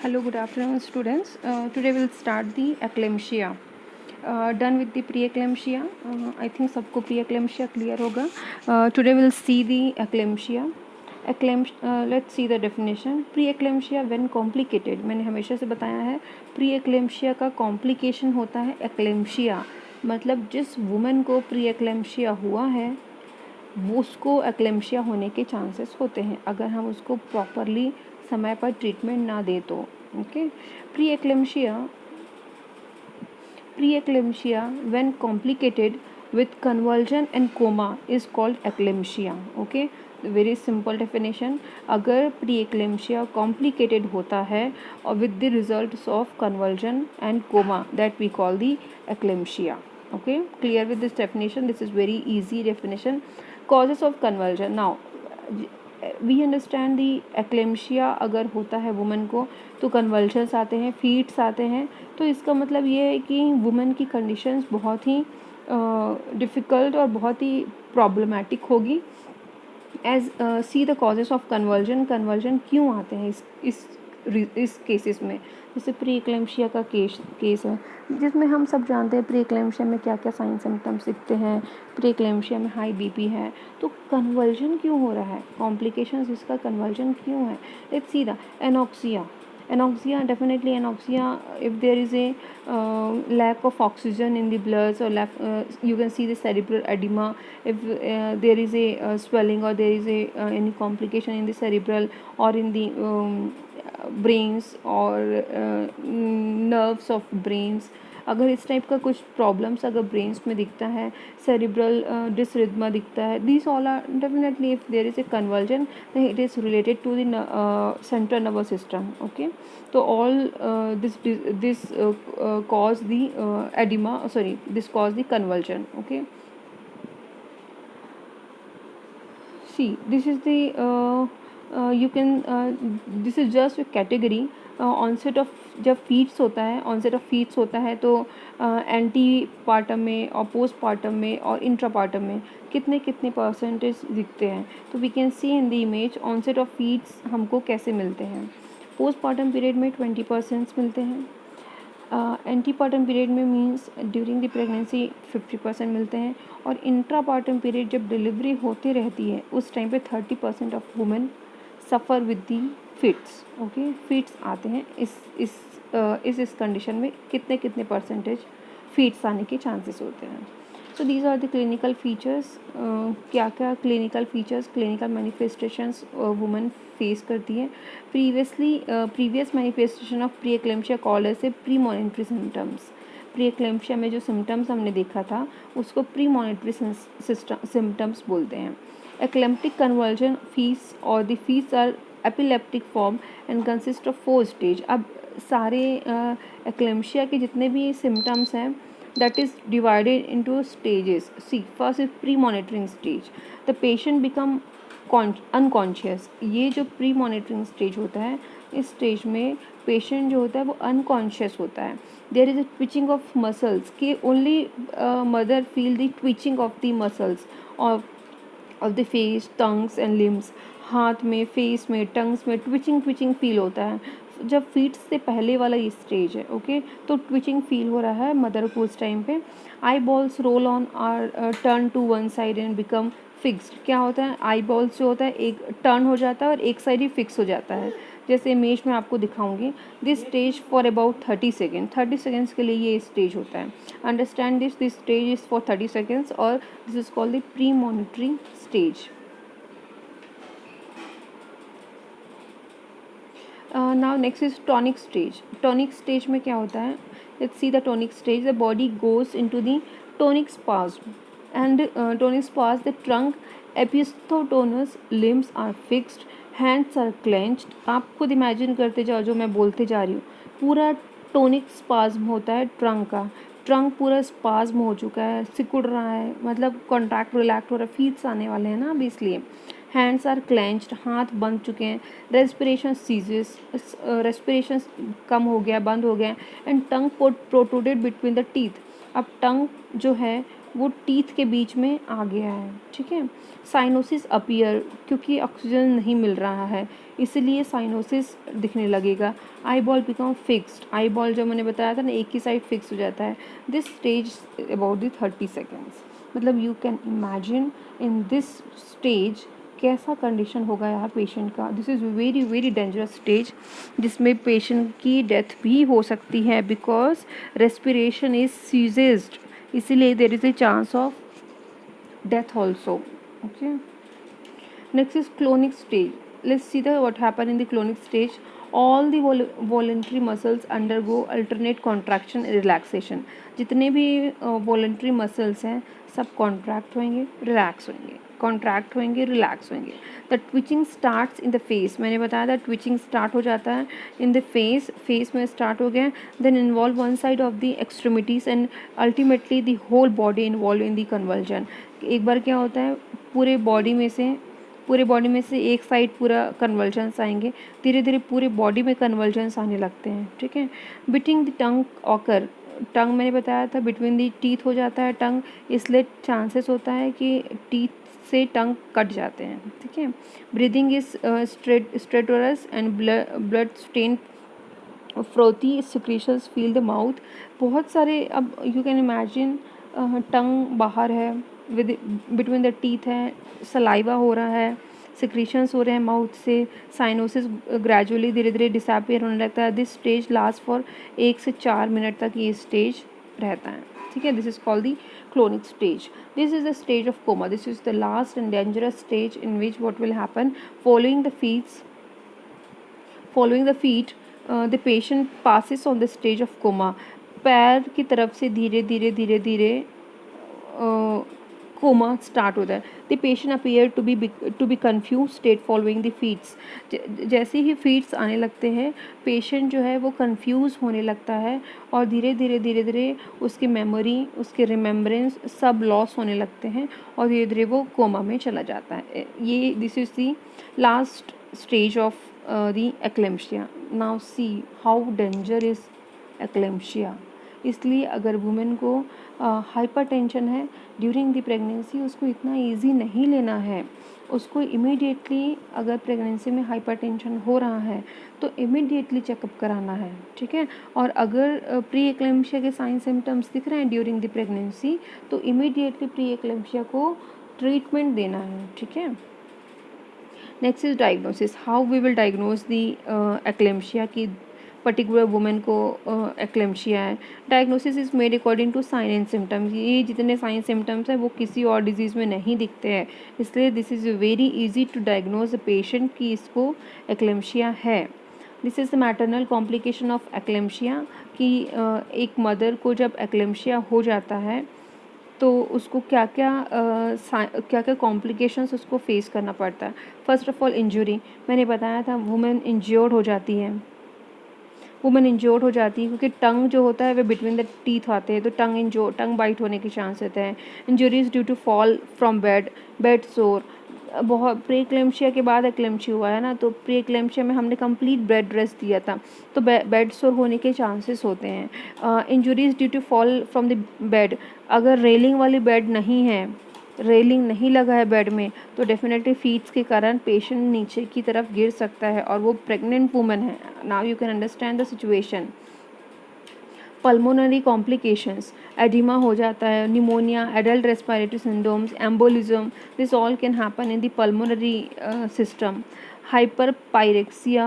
Hello, good afternoon, students. Today we'll start the eclampsia. Done with the pre-eclampsia. I think सबको pre-eclampsia clear होगा. Today we'll see the eclampsia. Let's see the definition. Pre-eclampsia when complicated. मैंने हमेशा से बताया है pre-eclampsia का complication होता है eclampsia. मतलब जिस woman को pre-eclampsia हुआ है वो उसको एक्लेम्शिया होने के चांसेस होते हैं अगर हम उसको प्रॉपरली समय पर ट्रीटमेंट ना दे तो okay pre eclampsia when complicated with convulsion and coma is called eclampsia okay very simple definition अगर प्री एक्लेम्शिया कॉम्प्लिकेटेड होता है और with the results of convulsion and coma that we call the eclampsia okay clear with this definition. This is very easy definition. Causes of convulsion. Now we understand the eclampsia अगर होता है woman को तो convulsions आते हैं, feats आते हैं. तो इसका मतलब ये है कि वुमन की कंडीशंस बहुत ही डिफ़िकल्ट और बहुत ही प्रॉब्लमेटिक होगी. As see the causes of convulsion क्यों आते हैं इस केसेस में. जैसे प्री एक्लेम्शिया का केस है जिसमें हम सब जानते हैं प्री एक्लेम्शिया में क्या क्या साइन सिम्टम्स दिखते हैं. प्री एक्लेम्शिया में हाई बीपी है तो कन्वर्जन क्यों हो रहा है, कॉम्प्लिकेशंस इसका कन्वर्जन क्यों है. Let's see the anoxia, definitely anoxia if there is a lack of oxygen in the blood or you can see the cerebral edema if there is a swelling or there is a any complication in the cerebral or in the brains or nerves of brains. अगर इस type का कुछ problems अगर brains में दिखता है, cerebral dysrhythmia दिखता है, this all are definitely if there is a conversion it is related to the central nervous system. Okay तो all this cause the edema this cause the conversion. Okay see this is the you can this is just a category. Onset of जब fits होता है तो anti partum में और post partum में और intrapartum में कितने परसेंटेज दिखते हैं. तो we can see in the image onset of fits हमको कैसे मिलते हैं. पोस्ट पार्टम पीरियड में 20% मिलते हैं. एंटीपार्टम पीरियड में मीन्स ड्यूरिंग द प्रेगनेंसी 50% मिलते हैं. और इंट्रापार्टम पीरियड जब डिलीवरी होती रहती है उस टाइम पे 30% of women suffer with the fits. Okay fits आते हैं. इस कंडीशन में कितने परसेंटेज फिट्स आने के चांसेस होते हैं. So these are the clinical features. क्या क्या clinical features, clinical manifestations women face करती है. Previous manifestation of pre eclampsia called as a premonitory symptoms. Pre eclampsia में जो सिम्टम्स हमने देखा था उसको प्री मॉनिटरी सिम्टम्स बोलते हैं. एक्लेम्प्टिक कन्वर्जन फीस और the fits are epileptic form and consist of 4 stage. अब सारे एक्लेम्शिया के जितने भी सिम्टम्स हैं that is divided into stages. See, first is pre-monitoring stage. The patient become unconscious. ये जो pre-monitoring stage होता है इस स्टेज में पेशेंट जो होता है वो अनकॉन्शियस होता है. There is a twitching of muscles कि only mother feel the twitching of the muscles of the face, tongues and limbs. हाथ में, फेस में, टंग्स में ट्विचिंग फील होता है. जब फीट्स से पहले वाला ये स्टेज है. ओके तो ट्विचिंग फील हो रहा है मदर को उस टाइम पे. Eye balls roll on or turn to one side and become fixed. क्या होता है, आई बॉल्स जो होता है एक टर्न हो जाता है और एक साइड ही फिक्स हो जाता है. जैसे इमेज में आपको दिखाऊंगी. This stage for about 30 seconds के लिए ये स्टेज होता है. Understand this stage is for 30 seconds और this is called the pre monitory stage. Now next is tonic stage में क्या होता है. Let's see the tonic stage. The body goes into the tonic spasm and tonic spasm the trunk opisthotonos limbs are fixed, hands are clenched. आप खुद imagine करते जाओ जो मैं बोलते जा रही हूँ. पूरा टॉनिक स्पाज्म होता है ट्रंक पूरा स्पाज्म हो चुका है, सिकुड़ रहा है, मतलब कॉन्ट्रैक्ट रिलैक्ट हो रहा है. फीट्स आने वाले हैं ना अब इसलिए. हैंड्स आर क्लेंच्ड, हाथ बंद चुके हैं. रेस्पिरेशन सीजेस, रेस्पिरेशन कम हो गया, बंद हो गया. And tongue protruded between the teeth. अब टंग जो है वो टीथ के बीच में आ गया है, ठीक है। साइनोसिस अपीयर, क्योंकि ऑक्सीजन नहीं मिल रहा है इसलिए साइनोसिस दिखने लगेगा। Eye ball become fixed, eye ball जो मैंने बताया था ना एक ही साइड फिक्स हो जाता है। This stage about the 30 seconds, मतलब you can imagine in this stage कैसा कंडीशन होगा यार पेशेंट का। This is very very dangerous stage जिसमें पेशेंट की डेथ भी हो सकती है बिकॉज रेस्पिरेशन इज सीज्ड, इसीलिए there is a chance of death also. Okay, next is clonic stage. Let's see what happened in the clonic stage. All the voluntary muscles undergo alternate contraction and relaxation. जितने भी voluntary muscles हैं सब contract होंगे, relax होंगे, contract होंगे, relax होंगे. The twitching starts in the face. मैंने बताया था twitching start हो जाता है in the face में start हो गया, then involve one side of the extremities and ultimately the whole body involved in the convulsion. एक बार क्या होता है पूरे बॉडी में से एक साइड पूरा कन्वल्जन्स आएंगे, धीरे धीरे पूरे बॉडी में कन्वल्जन्स आने लगते हैं, ठीक है। बिटिंग द टंग ऑकर, टंग मैंने बताया था बिटवीन द टीथ हो जाता है टंग, इसलिए चांसेस होता है कि टीथ से टंग कट जाते हैं, ठीक है। Breathing is stertorous and blood stain frothy secretions feel the mouth. बहुत सारे, अब यू कैन इमेजिन टंग बाहर है, विद बिटवीन द टीथ है, सलाइवा हो रहा है, सिक्रीशंस हो रहे हैं माउथ से, साइनोसिस ग्रेजुअली धीरे धीरे डिसअपियर होने लगता है। दिस स्टेज लास्ट फॉर 1 से 4 मिनट तक ये स्टेज रहता है, ठीक है। This is called the clonic stage. This is the stage of coma. This is the last and dangerous stage in which what will happen following the feet, the patient passes on the stage of coma. पैर की तरफ से धीरे धीरे coma start होता है। The patient appear to be confuse state following the fits. जैसे ही फीट्स आने लगते हैं पेशेंट जो है वो कन्फ्यूज़ होने लगता है और धीरे धीरे उसकी मेमोरी, उसके रिमेम्बरेंस सब लॉस होने लगते हैं और धीरे धीरे वो कोमा में चला जाता है। ये this is the last stage of the eclampsia. Now see how danger is eclampsia. इसलिए अगर वुमेन को हाइपरटेंशन है ड्यूरिंग द प्रेगनेंसी, उसको इतना इजी नहीं लेना है। उसको इमीडिएटली, अगर प्रेगनेंसी में हाइपरटेंशन हो रहा है तो इमीडिएटली चेकअप कराना है, ठीक है। और अगर प्री एक्लेम्शिया के साइन सिम्टम्स दिख रहे हैं ड्यूरिंग द प्रेगनेंसी तो इमीडिएटली प्री एक्लेम्शिया को ट्रीटमेंट देना है, ठीक है। Next is diagnosis. How we will diagnose the eclampsia की पर्टिकुलर वुमेन को एक्लेम्शिया है। Diagnosis is made according to sign and symptoms. ये जितने साइन सिम्टम्स हैं वो किसी और डिजीज़ में नहीं दिखते हैं, इसलिए this is very easy to diagnose the patient कि इसको एक्लेम्शिया है। This is the maternal complication of eclampsia कि एक मदर को जब एक्लेम्शिया हो जाता है तो उसको क्या क्या कॉम्प्लिकेशंस उसको फेस करना पड़ता है। फर्स्ट ऑफ ऑल इंजरी, मैंने बताया था वुमेन इंज्योर्ड हो जाती है, क्योंकि टंग जो होता है वे बिटवीन द टीथ आते हैं तो टंग बाइट होने के चांस रहते हैं। Injuries due to fall from bed sore. बहुत प्री एक्लेम्शिया के बाद एक्लेम्शिया हुआ है ना, तो प्री एक्लेम्शिया में हमने कंप्लीट बेड रेस्ट दिया था तो बेड सोर होने के चांसेस होते हैं। Injuries due to fall from the bed, अगर रेलिंग वाली बेड नहीं है, रेलिंग नहीं लगा है बेड में तो डेफिनेटली फीट्स के कारण पेशेंट नीचे की तरफ गिर सकता है और वो प्रेग्नेंट वुमन है। Now you can understand the situation. Pulmonary complications, oedema हो जाता है, pneumonia, adult respiratory syndromes, embolism, this all can happen in the pulmonary system. Hyperpyrexia,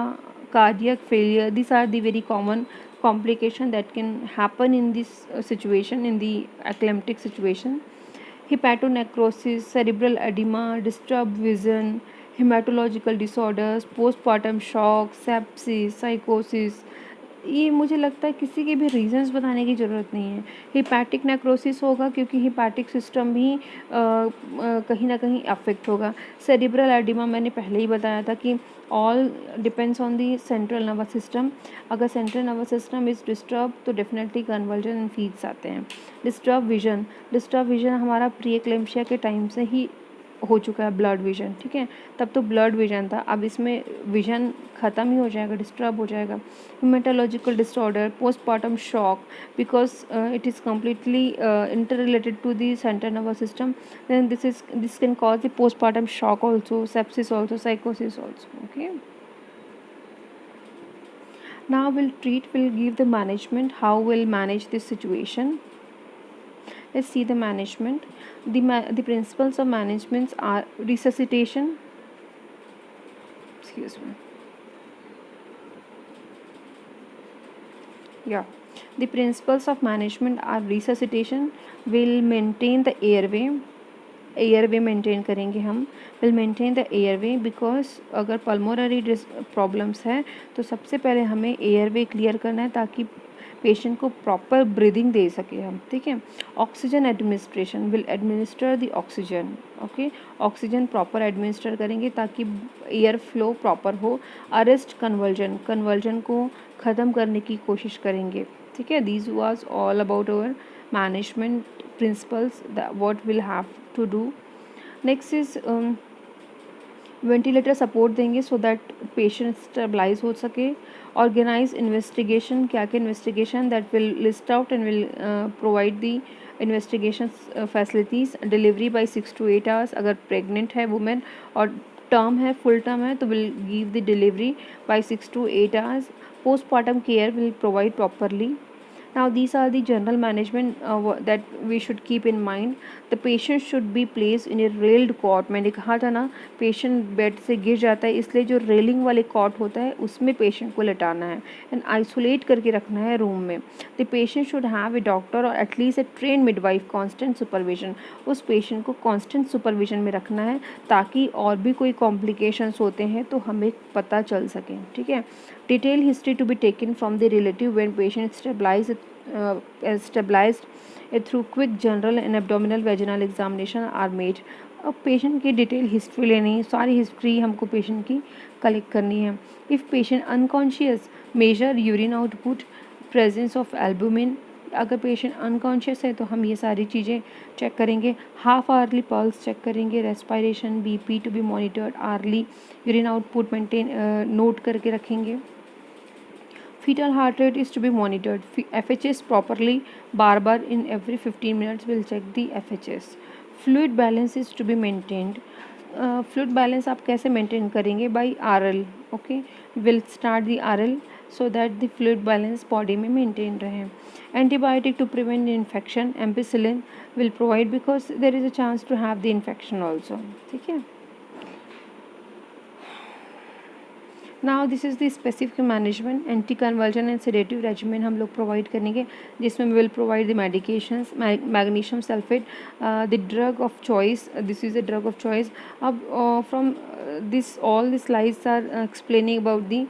cardiac failure, these are the very common complication that can happen in this situation, in the eclamptic situation. Hepatonephrosis, cerebral edema, disturbed vision, hematological disorders, postpartum shock, sepsis, psychosis, ये मुझे लगता है किसी के भी reasons बताने की ज़रूरत नहीं है। हिपैटिक नेक्रोसिस होगा क्योंकि हिपैटिक सिस्टम भी कहीं ना कहीं अफेक्ट होगा। सेरिब्रल एडिमा मैंने पहले ही बताया था कि all depends on the central nervous system. अगर central nervous system is disturb तो डेफिनेटली कन्वर्जन एंड फीड्स आते हैं। डिस्टर्ब विजन हमारा प्री एक्लेम्शिया के टाइम से ही हो चुका है ब्लड विजन, ठीक है, तब तो ब्लड विजन था, अब इसमें विजन ख़त्म ही हो जाएगा, डिस्टर्ब हो जाएगा। Haematological disorder, postpartum shock, because it is completely inter related to the central nervous system, then this can cause the postpartum shock also, sepsis also, psychosis also. Okay, now we'll give the management, how we'll manage this situation. Let's see the management. The principles of management are resuscitation, excuse me, yeah, the principles of management are resuscitation, will maintain the airway, air maintain करेंगे हम, will maintain the air because अगर pulmonary problems है तो सबसे पहले हमें air clear करना है ताकि पेशेंट को प्रॉपर ब्रीदिंग दे सके हम, ठीक है। Oxygen administration, will administer the oxygen, okay, oxygen proper administer करेंगे ताकि एयर फ्लो प्रॉपर हो। अरेस्ट कन्वर्जन, कन्वर्जन को ख़त्म करने की कोशिश करेंगे, ठीक है। This was all about our management principles that what we'll have to do. Next is ventilator support देंगे सो दैट पेशेंट स्टेबलाइज हो सके। ऑर्गेनाइज इन्वेस्टिगेशन, क्या क्या investigation, that will list out and will provide the investigation facilities. Delivery by 6 to 8 hours, अगर pregnant है women और term है, full term है, तो will give the delivery by 6 to 8 hours. Postpartum care will provide properly. Now these are the general management that we should keep in mind. The patient should be placed in a railed cot. मैंने कहा था ना patient bed से गिर जाता है, इसलिए जो रेलिंग वाले कॉट होता है उसमें पेशेंट को लेटाना है एंड आइसोलेट करके रखना है रूम में। The patient should have a doctor और एटलीस्ट ए ट्रेन मिडवाइफ कॉन्स्टेंट सुपरविजन। उस पेशेंट को कॉन्स्टेंट सुपरविजन में रखना है ताकि और भी कोई कॉम्प्लिकेशंस होते हैं तो हमें पता चल सकें, ठीक है। Detail history to be taken from the relative when patient stabilized through quick general and abdominal vaginal examination are made. अब पेशेंट की डिटेल हिस्ट्री लेनी है, सारी हिस्ट्री हमको पेशेंट की कलेक्ट करनी है। If patient unconscious, measure urine output, presence of albumin, अगर पेशेंट अनकॉन्शियस है तो हम ये सारी चीज़ें चेक करेंगे। हाफ आवरली पल्स चेक करेंगे, respiration, BP to be monitored early, urine output maintain note करके रखेंगे। Fetal heart rate is to be monitored. FHS properly, bar in every 15 minutes we'll check the FHS. Fluid balance is to be maintained. Fluid balance आप कैसे maintain करेंगे? By RL, okay. We'll start the RL so that the fluid balance body में maintain रहे। Antibiotic to prevent infection, ampicillin will provide because there is a chance to have the infection also, ठीक है। Now this is the specific management. Anti convulsion and sedative regimen हम लोग provide करेंगे जिसमें will provide the medications, magnesium sulphate, the drug of choice, this is the drug of choice. अब from this all the slides are explaining about the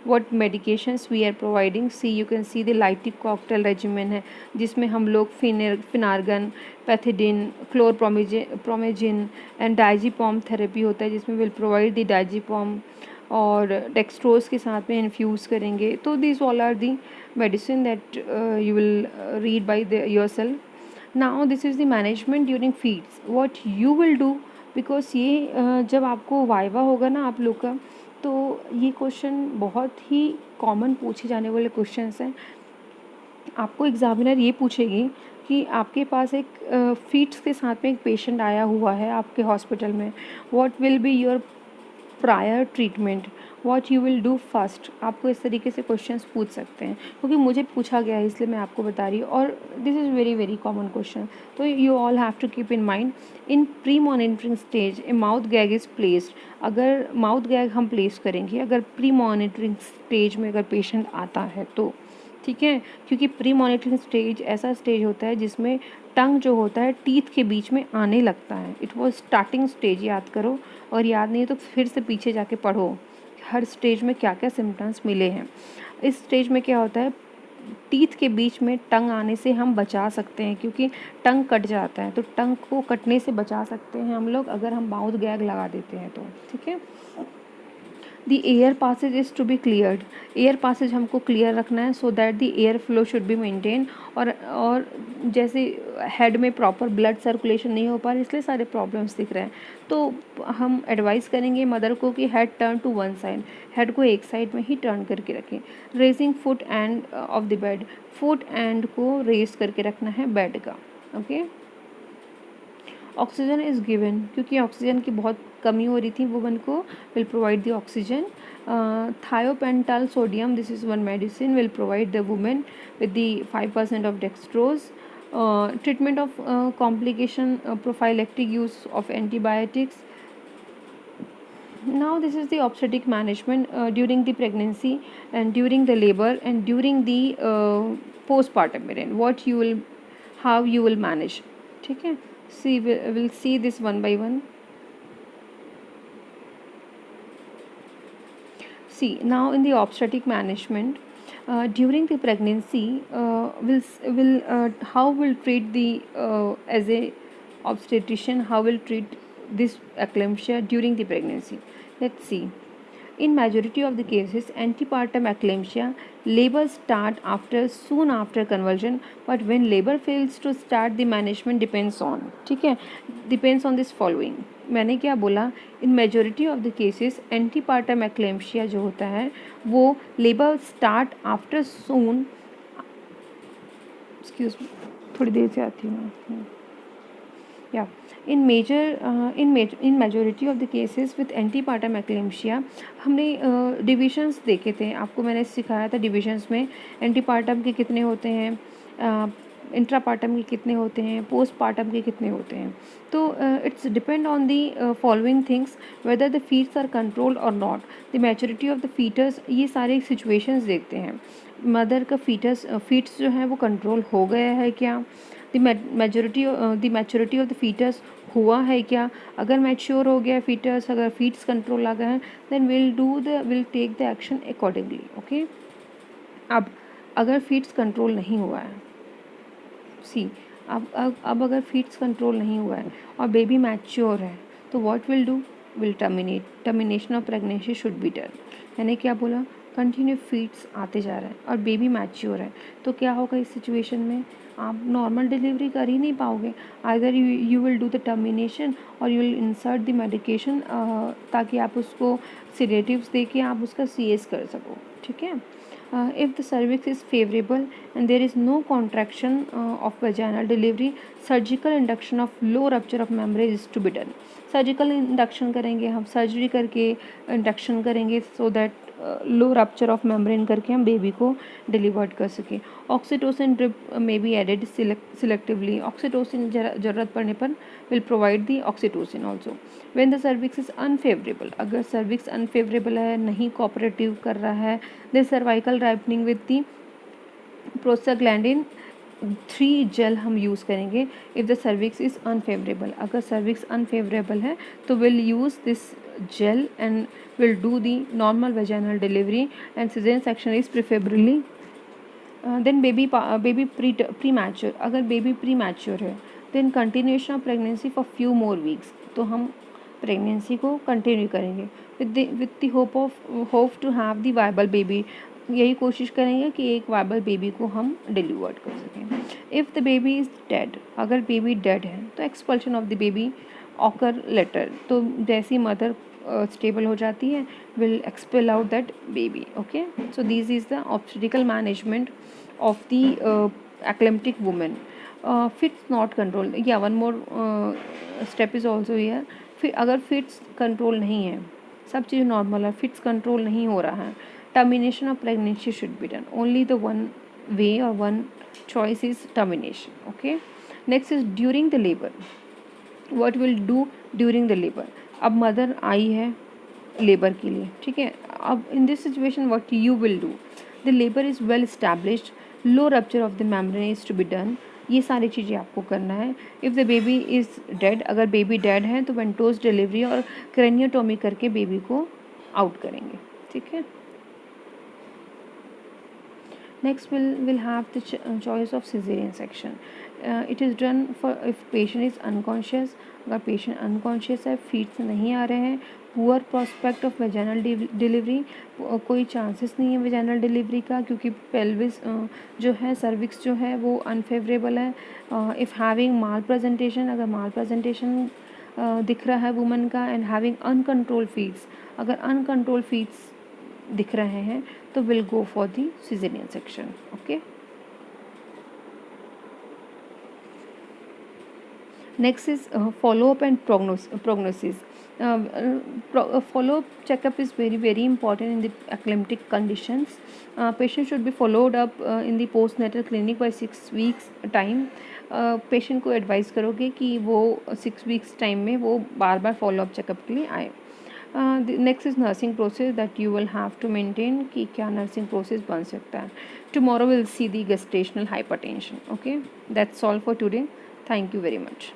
what medications we are providing. See, you can see the Lytic cocktail regimen है जिसमें हम लोग Phenergan, पैथिडिन, क्लोरप्रोमेजिन and डाइजीपॉम therapy होता है जिसमें will provide the डाइजीपॉम और dextrose के साथ में इन्फ्यूज़ करेंगे। तो this all are the medicine that you will read by yourself. Now this is the management during feeds, what you will do, because ये जब आपको वाइवा होगा ना आप लोग का, तो ये क्वेश्चन बहुत ही कॉमन पूछे जाने वाले क्वेश्चंस हैं। आपको एग्जामिनर ये पूछेगी कि आपके पास एक फीट्स के साथ में एक पेशेंट आया हुआ है आपके हॉस्पिटल में, what will be your prior treatment, what you will do first. आपको इस तरीके से क्वेश्चंस पूछ सकते हैं क्योंकि मुझे पूछा गया है इसलिए मैं आपको बता रही हूँ और this is very very common question. तो you all have to keep in mind. In pre monitoring stage a mouth gag is placed, अगर माउथ गैग हम प्लेस करेंगे अगर प्री मॉनिटरिंग स्टेज में अगर पेशेंट आता है तो, ठीक है, क्योंकि प्री मॉनिटरिंग स्टेज ऐसा स्टेज होता है जिसमें टंग जो होता है टीथ के बीच में आने लगता है। इट वॉज स्टार्टिंग स्टेज, याद करो, और याद नहीं तो फिर से पीछे जाके पढ़ो हर स्टेज में क्या क्या सिम्टम्स मिले हैं। इस स्टेज में क्या होता है, टीथ के बीच में टंग आने से हम बचा सकते हैं क्योंकि टंग कट जाता है, तो टंग को कटने से बचा सकते हैं हम लोग अगर हम माउथ गैग लगा देते हैं तो, ठीक है। The air passage is to be cleared, air passage हमको क्लियर रखना है so that the air flow should be maintain. और जैसे हेड में प्रॉपर ब्लड सर्कुलेशन नहीं हो पा रहा, इसलिए सारे प्रॉब्लम्स दिख रहे हैं। तो हम एडवाइस करेंगे मदर को कि head turn to one side, head को एक साइड में ही टर्न करके रखें। Raising foot end of the bed, foot end को रेज करके रखना है बेड का। ओके, ऑक्सीजन इज़ गिवन, क्योंकि ऑक्सीजन की बहुत कमी हो रही थी वुमन को, will provide the oxygen. Thiopental sodium, this is one medicine, will provide the women with the 5% of dextrose. Treatment of complication, prophylactic use of antibiotics. Now this is the obstetric management during the pregnancy and during the labor and during the postpartum period, what you will, how you will manage. ठीक है, see we'll see this one by one. See, now in the obstetric management, during the pregnancy, how will treat the as a obstetrician, how will treat this eclampsia during the pregnancy. Let's see. In majority of the cases, antepartum eclampsia labor start soon after convulsion, but when labor fails to start, the management depends on, ठीक है, depends on this following. मैंने क्या बोला, in majority of the cases antepartum eclampsia जो होता है वो labour start after सून, excuse me, थोड़ी देर से आती हूँ मैं, या in majority of the cases with antepartum eclampsia, हमने डिविजन्स देखे थे, आपको मैंने सिखाया था डिविजन्स में एंटीपार्टम के कितने होते हैं, इंट्रापार्टम के कितने होते हैं, पोस्टपार्टम के कितने होते हैं। तो it's depend on the following things, whether the fits are controlled और not, the maturity of the foetus, ये सारे सिचुएशंस देखते हैं। मदर का फीट्स जो है वो कंट्रोल हो गया है क्या, the maturity of the foetus हुआ है क्या, अगर मैच्योर हो गया फीटस, अगर फीट्स कंट्रोल आ गए हैं, then will take the action accordingly. Okay, अब अगर फीट्स कंट्रोल नहीं हुआ है, सी अब अगर फीट्स कंट्रोल नहीं हुआ है और बेबी मैच्योर है, तो what will do, will termination of pregnancy should be done. मैंने क्या बोला, कंटिन्यू फीट्स आते जा रहे हैं और बेबी मैच्योर है, तो क्या होगा इस सिचुएशन में, आप नॉर्मल डिलीवरी कर ही नहीं पाओगे। Either you will do the termination और you will insert the medication, ताकि आप उसको सिडेटिव्स दे के आप उसका CS कर सको। ठीक है, if the cervix is favorable and there is no contraction of vaginal delivery, surgical induction of low rupture of membrane is to be done. Surgical induction करेंगे हम, सर्जरी करके इंडक्शन करेंगे so that low rupture of membrane करके हम baby को delivered कर सकें। Oxytocin drip may be added selectively, oxytocin ज़रूरत पड़ने पर will provide the oxytocin also. When the cervix is unfavourable, अगर सर्विक्स अनफेवरेबल है, नहीं कोऑपरेटिव कर रहा है, the cervical ripening with the prostaglandin 3 gel हम यूज़ करेंगे। If the cervix is unfavourable, अगर सर्विक्स अनफेवरेबल है तो will use this gel and will do the normal vaginal delivery and caesarean section is preferably. Then baby premature, अगर baby premature है, then continuation of pregnancy for few more weeks, तो हम pregnancy को continue करेंगे with the hope to have the viable baby, यही कोशिश करेंगे कि एक वायबल बेबी को हम डिलीवर्ड कर सकें। If the baby is dead, अगर बेबी डेड है तो expulsion of the baby occur later, तो जैसी मदर स्टेबल हो जाती है will expel out that baby. Okay, so this is the obstetrical management of the eclamptic women. Fits not control, या one more step is also here. फिर अगर fits control नहीं है, सब चीज़ नॉर्मल है, फिट्स कंट्रोल नहीं हो रहा है, termination of pregnancy should be done. Only the one way or one choice is termination. Okay, next is during the labor, what will do during the labor। अब मदर आई है labour के लिए, ठीक है, अब in this situation what you will do, the labour is well established, low rupture of the membrane is to be done, ये सारी चीज़ें आपको करना है। If the baby is dead, अगर बेबी डेड है तो वेंटोस डिलीवरी और क्रेनियोटोमी करके बेबी को आउट करेंगे। ठीक है, next we'll have the choice of cesarean section। It is done for if patient is unconscious, अगर पेशेंट अनकॉन्शियस है, फीड्स नहीं आ रहे हैं, poor prospect of vaginal delivery, कोई चांसेस नहीं है वेजाइनल डिलीवरी का क्योंकि पेल्विस जो है, सर्विक्स जो है वो अनफेवरेबल है। इफ़ हैविंग माल प्रेजेंटेशन, अगर माल प्रेजेंटेशन दिख रहा है वुमन का, एंड हैविंग अनकंट्रोल फीड्स, अगर अनकंट्रोल फीड्स दिख रहे हैं तो will go for the caesarean section. Okay, next is follow-up and prognosis. Follow-up checkup is very important in the acclimatic conditions. Patient should be followed up in the postnatal clinic by 6 weeks time. Patient को advice करोगे कि वो 6 weeks time में वो बार बार follow up checkup के लिए आए। Next is nursing process that you will have to maintain कि क्या नर्सिंग प्रोसेस बन सकता है। Tomorrow will see the gestational hypertension. Okay, that's all for today. Thank you very much.